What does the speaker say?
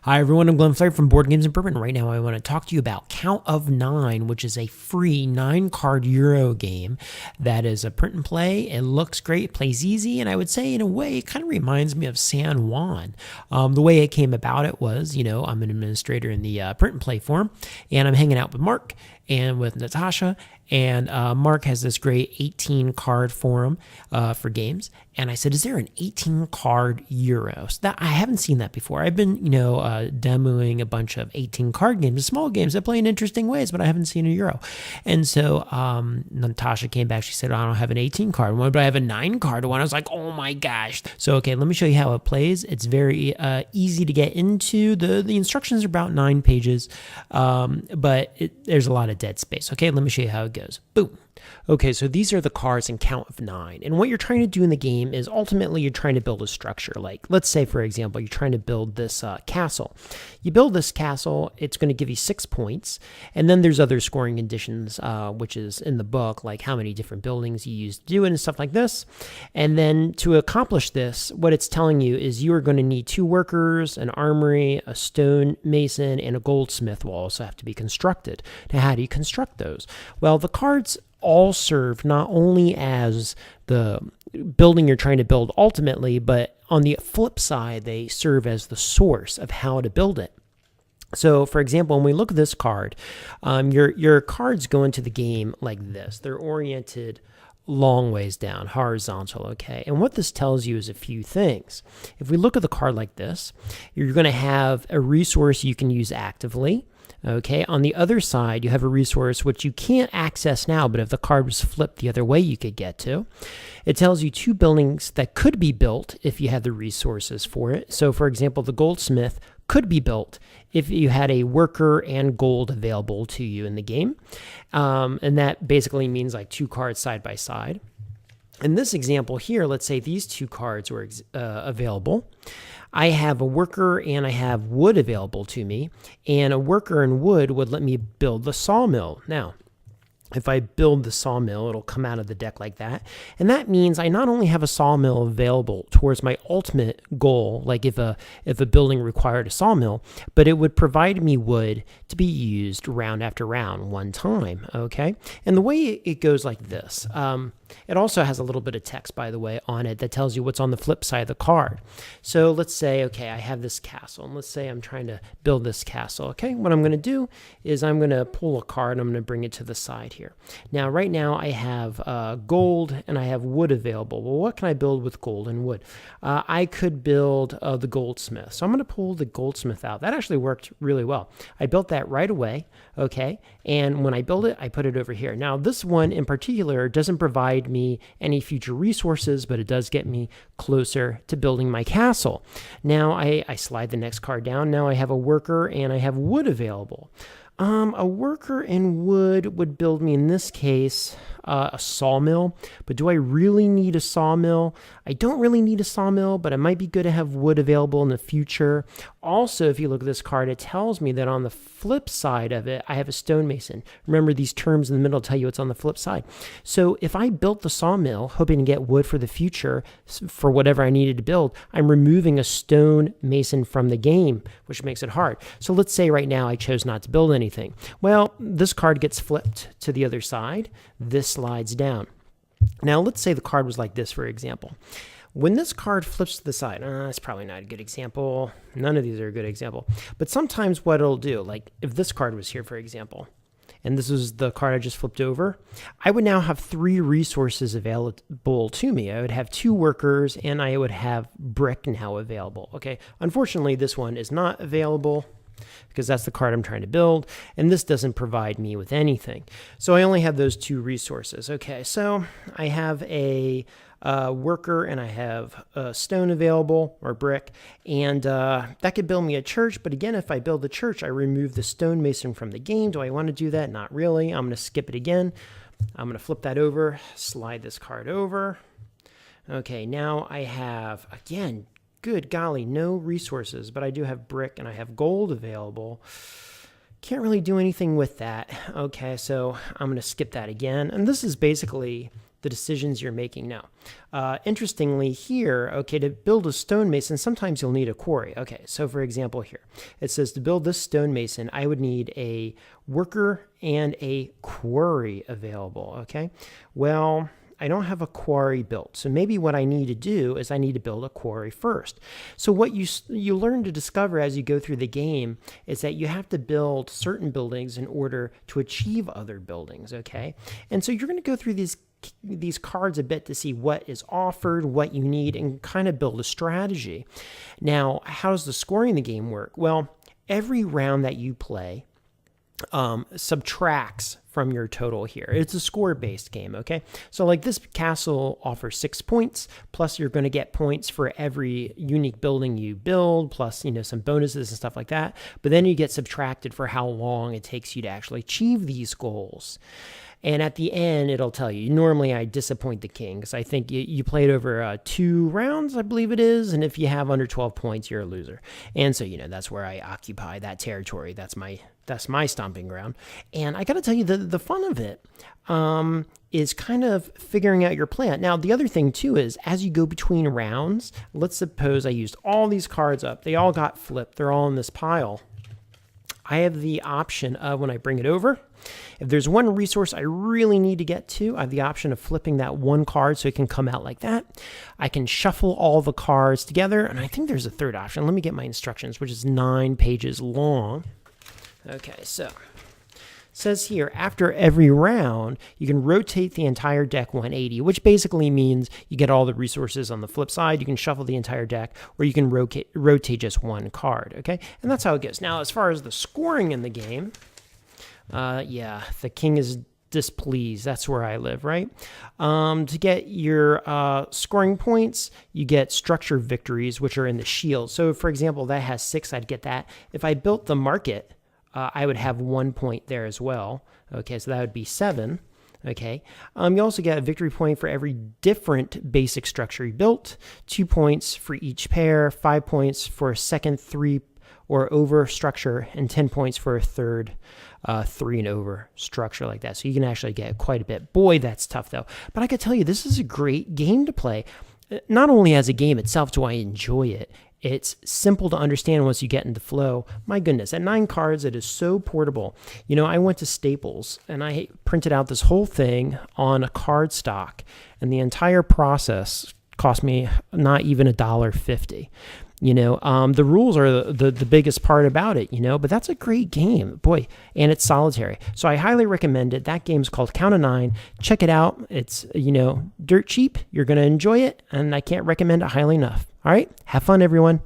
Hi everyone, I'm Glenn Flair from Boardgames and Bourbon. Right now I want to talk to you about Count of Nine, which is a free 9-card Euro game that is a print and play. It looks great, plays easy, and I would say in a way it kind of reminds me of San Juan. The way it came about it was, I'm an administrator in the print and play forum, and I'm hanging out with Mark and with Natasha, and Mark has this great 18-card forum for games. And I said, is there an 18-card Euro? So I haven't seen that before. I've been, demoing a bunch of 18-card games, small games that play in interesting ways, but I haven't seen a Euro. And so Natasha came back. She said, I don't have an 18-card one, but I have a 9-card one. I was like, oh my gosh. So, okay, let me show you how it plays. It's very easy to get into. The instructions are about 9 pages, but there's a lot of dead space. Okay, let me show you how it goes. Boom. Okay, so these are the cards in Count of Nine. And what you're trying to do in the game is ultimately you're trying to build a structure. Like, let's say, for example, you're trying to build this castle. You build this castle, it's going to give you 6 points. And then there's other scoring conditions, which is in the book, like how many different buildings you use to do it and stuff like this. And then to accomplish this, what it's telling you is you are going to need 2 workers, an armory, a stonemason, and a goldsmith will also have to be constructed. Now, how do you construct those? Well, the cards all serve not only as the building you're trying to build ultimately, but on the flip side, they serve as the source of how to build it. So, for example, when we look at this card, your cards go into the game like this. They're oriented long ways down, horizontal, okay? And what this tells you is a few things. If we look at the card like this, you're going to have a resource you can use actively. Okay, on the other side, you have a resource which you can't access now, but if the card was flipped the other way, you could get to. It tells you 2 buildings that could be built if you had the resources for it. So, for example, the goldsmith could be built if you had a worker and gold available to you in the game. And that basically means like 2 cards side by side. In this example here, let's say these 2 cards were available. I have a worker and I have wood available to me, and a worker and wood would let me build the sawmill. Now, if I build the sawmill, it'll come out of the deck like that. And that means I not only have a sawmill available towards my ultimate goal, like if a building required a sawmill, but it would provide me wood to be used round after round one time, okay? And the way it goes like this, it also has a little bit of text, by the way, on it that tells you what's on the flip side of the card. So let's say, okay, I have this castle, and let's say I'm trying to build this castle, okay? What I'm going to do is I'm going to pull a card, and I'm going to bring it to the side here. Now, right now, I have gold, and I have wood available. Well, what can I build with gold and wood? I could build the goldsmith. So I'm going to pull the goldsmith out. That actually worked really well. I built that right away, okay? And when I build it, I put it over here. Now, this one in particular doesn't provide me any future resources, but it does get me closer to building my castle. Now I slide the next card down. Now I have a worker and I have wood available. A worker and wood would build me, in this case, a sawmill. But do I really need a sawmill? I don't really need a sawmill, but it might be good to have wood available in the future. Also, if you look at this card, it tells me that on the flip side of it, I have a stonemason. Remember, these terms in the middle tell you it's on the flip side. So if I built the sawmill, hoping to get wood for the future, for whatever I needed to build, I'm removing a stonemason from the game, which makes it hard. So let's say right now I chose not to build anything. Well, this card gets flipped to the other side. This slides down. Now, let's say the card was like this, for example. When this card flips to the side, it's probably not a good example. None of these are a good example. But sometimes what it'll do, like if this card was here, for example, and this is the card I just flipped over, I would now have 3 resources available to me. I would have 2 workers, and I would have brick now available. Okay, unfortunately, this one is not available because that's the card I'm trying to build, and this doesn't provide me with anything. So I only have those 2 resources. Okay, so I have a worker and I have stone available, or brick, and that could build me a church. But again, if I build the church, I remove the stonemason from the game. Do I want to do that? Not really. I'm going to skip it again. I'm going to flip that over, slide this card over. Okay, now I have, again, good golly, no resources, but I do have brick and I have gold available. Can't really do anything with that. Okay, so I'm going to skip that again. And this is basically the decisions you're making now. Interestingly here, okay, to build a stonemason, sometimes you'll need a quarry. Okay, so for example here, it says to build this stonemason, I would need a worker and a quarry available, okay? Well, I don't have a quarry built. So maybe what I need to do is I need to build a quarry first. So what you learn to discover as you go through the game is that you have to build certain buildings in order to achieve other buildings, okay? And so you're going to go through these cards a bit to see what is offered, what you need, and kind of build a strategy. Now, how does the scoring in the game work? Well, every round that you play subtracts from your total here. It's a score-based game, okay? So like this castle offers 6 points, plus you're going to get points for every unique building you build, plus, you know, some bonuses and stuff like that. But then you get subtracted for how long it takes you to actually achieve these goals. And at the end, it'll tell you. Normally, I disappoint the king because I think you played over 2 rounds, I believe it is. And if you have under 12 points, you're a loser. And so, you know, that's where I occupy that territory. That's my stomping ground. And I got to tell you, the fun of it is kind of figuring out your plan. Now, the other thing, too, is as you go between rounds, let's suppose I used all these cards up. They all got flipped. They're all in this pile. I have the option of, when I bring it over, if there's one resource I really need to get to, I have the option of flipping that one card so it can come out like that. I can shuffle all the cards together, and I think there's a third option. Let me get my instructions, which is 9 pages long. Okay, so it says here, after every round, you can rotate the entire deck 180, which basically means you get all the resources on the flip side. You can shuffle the entire deck, or you can rotate just one card, okay? And that's how it goes. Now, as far as the scoring in the game, yeah, the king is displeased. That's where I live, right? To get your scoring points, you get structure victories, which are in the shield. So, for example, that has 6. I'd get that. If I built the market, I would have 1 point there as well. Okay, so that would be 7. Okay, you also get a victory point for every different basic structure you built, 2 points for each pair, 5 points for a second 3 or over structure, and 10 points for a third 3 and over structure like that. So you can actually get quite a bit. Boy, that's tough though. But I could tell you, this is a great game to play. Not only as a game itself do I enjoy it, it's simple to understand once you get into flow. My goodness, at 9 cards, it is so portable. You know, I went to Staples and I printed out this whole thing on a card stock, and the entire process cost me not even $1.50. You know, the rules are the biggest part about it, you know, but that's a great game, boy, and it's solitary. So I highly recommend it. That game's called Count of 9. Check it out. It's, you know, dirt cheap. You're going to enjoy it, and I can't recommend it highly enough. All right, have fun, everyone.